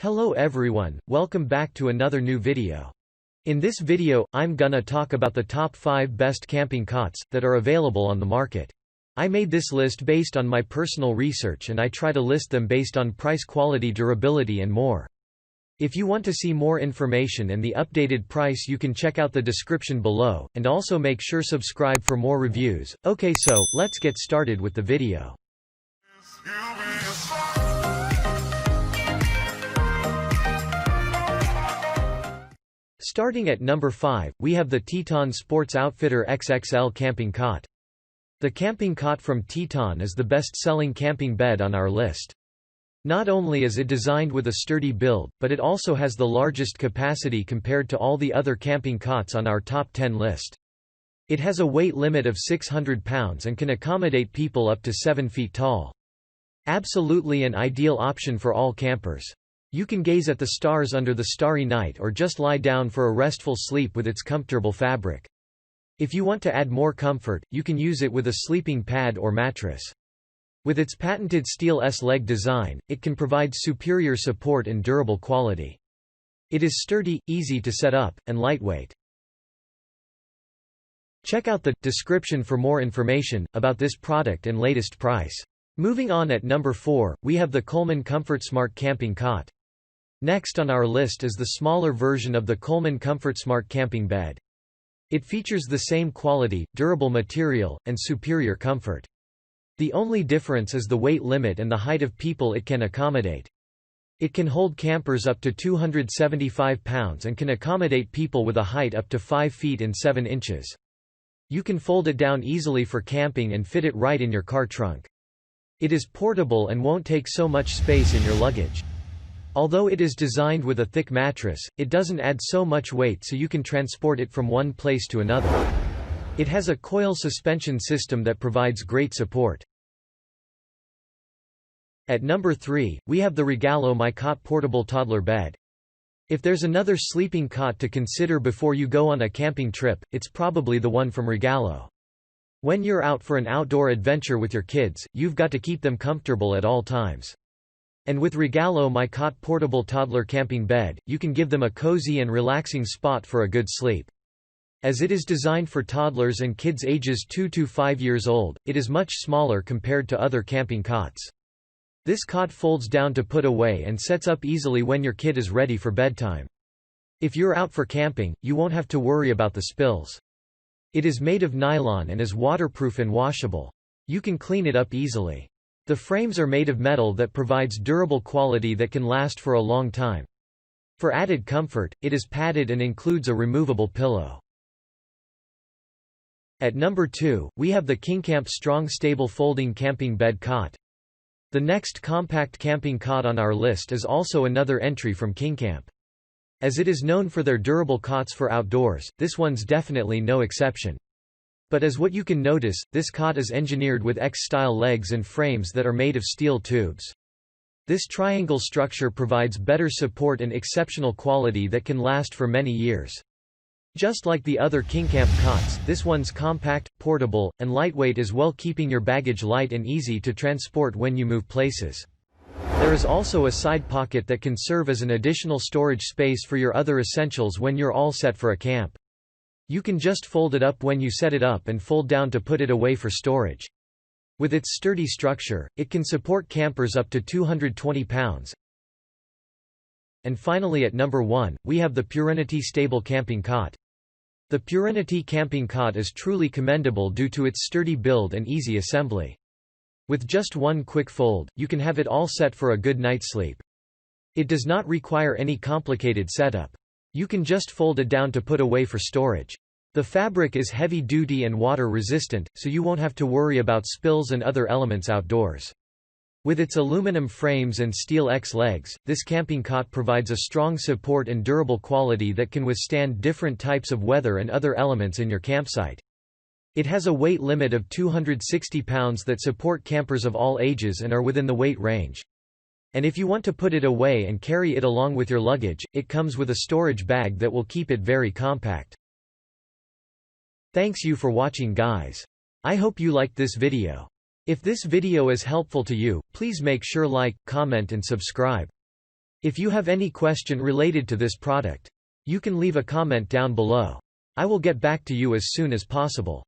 Hello everyone, welcome back to another new video. In this video, I'm gonna talk about the top 5 best camping cots that are available on the market. I made this list based on my personal research and I try to list them based on price, quality, durability and more. If you want to see more information and the updated price, you can check out the description below, and also make sure subscribe for more reviews. Okay, so let's get started with the video. Starting at number 5, we have the TETON Sports Outfitter XXL Camping Cot. The camping cot from TETON is the best-selling camping bed on our list. Not only is it designed with a sturdy build, but it also has the largest capacity compared to all the other camping cots on our top 10 list. It has a weight limit of 600 pounds and can accommodate people up to 7 feet tall. Absolutely an ideal option for all campers. You can gaze at the stars under the starry night or just lie down for a restful sleep with its comfortable fabric. If you want to add more comfort, you can use it with a sleeping pad or mattress. With its patented steel S-leg design, it can provide superior support and durable quality. It is sturdy, easy to set up, and lightweight. Check out the description for more information about this product and latest price. Moving on, at number 4, we have the Coleman ComfortSmart Camping Cot. Next on our list is the smaller version of the Coleman ComfortSmart camping bed. It features the same quality, durable material, and superior comfort. The only difference is the weight limit and the height of people it can accommodate. It can hold campers up to 275 pounds and can accommodate people with a height up to 5 feet and 7 inches. You can fold it down easily for camping and fit it right in your car trunk. It is portable and won't take so much space in your luggage. Although it is designed with a thick mattress, it doesn't add so much weight, so you can transport it from one place to another. It has a coil suspension system that provides great support. At number 3, we have the Regalo My Cot Portable Toddler Bed. If there's another sleeping cot to consider before you go on a camping trip, it's probably the one from Regalo. When you're out for an outdoor adventure with your kids, you've got to keep them comfortable at all times. And with Regalo My Cot Portable Toddler Camping Bed, you can give them a cozy and relaxing spot for a good sleep. As it is designed for toddlers and kids ages 2 to 5 years old, it is much smaller compared to other camping cots. This cot folds down to put away and sets up easily when your kid is ready for bedtime. If you're out for camping, you won't have to worry about the spills. It is made of nylon and is waterproof and washable. You can clean it up easily. The frames are made of metal that provides durable quality that can last for a long time. For added comfort, it is padded and includes a removable pillow. At number 2, we have the KingCamp Strong Stable Folding Camping Bed Cot. The next compact camping cot on our list is also another entry from KingCamp. As it is known for their durable cots for outdoors, this one's definitely no exception. But as what you can notice, this cot is engineered with X-style legs and frames that are made of steel tubes. This triangle structure provides better support and exceptional quality that can last for many years. Just like the other KingCamp cots, this one's compact, portable, and lightweight as well, keeping your baggage light and easy to transport when you move places. There is also a side pocket that can serve as an additional storage space for your other essentials when you're all set for a camp. You can just fold it up when you set it up and fold down to put it away for storage. With its sturdy structure, it can support campers up to 220 pounds. And finally, at number 1, we have the Purenity Stable Camping Cot. The Purenity Camping Cot is truly commendable due to its sturdy build and easy assembly. With just one quick fold, you can have it all set for a good night's sleep. It does not require any complicated setup. You can just fold it down to put away for storage. The fabric is heavy-duty and water-resistant, so you won't have to worry about spills and other elements outdoors. With its aluminum frames and steel X legs, this camping cot provides a strong support and durable quality that can withstand different types of weather and other elements in your campsite. It has a weight limit of 260 pounds that support campers of all ages and are within the weight range. And if you want to put it away and carry it along with your luggage, it comes with a storage bag that will keep it very compact. Thanks you for watching, guys. I hope you liked this video. If this video is helpful to you, please make sure like, comment and subscribe. If you have any question related to this product, you can leave a comment down below. I will get back to you as soon as possible.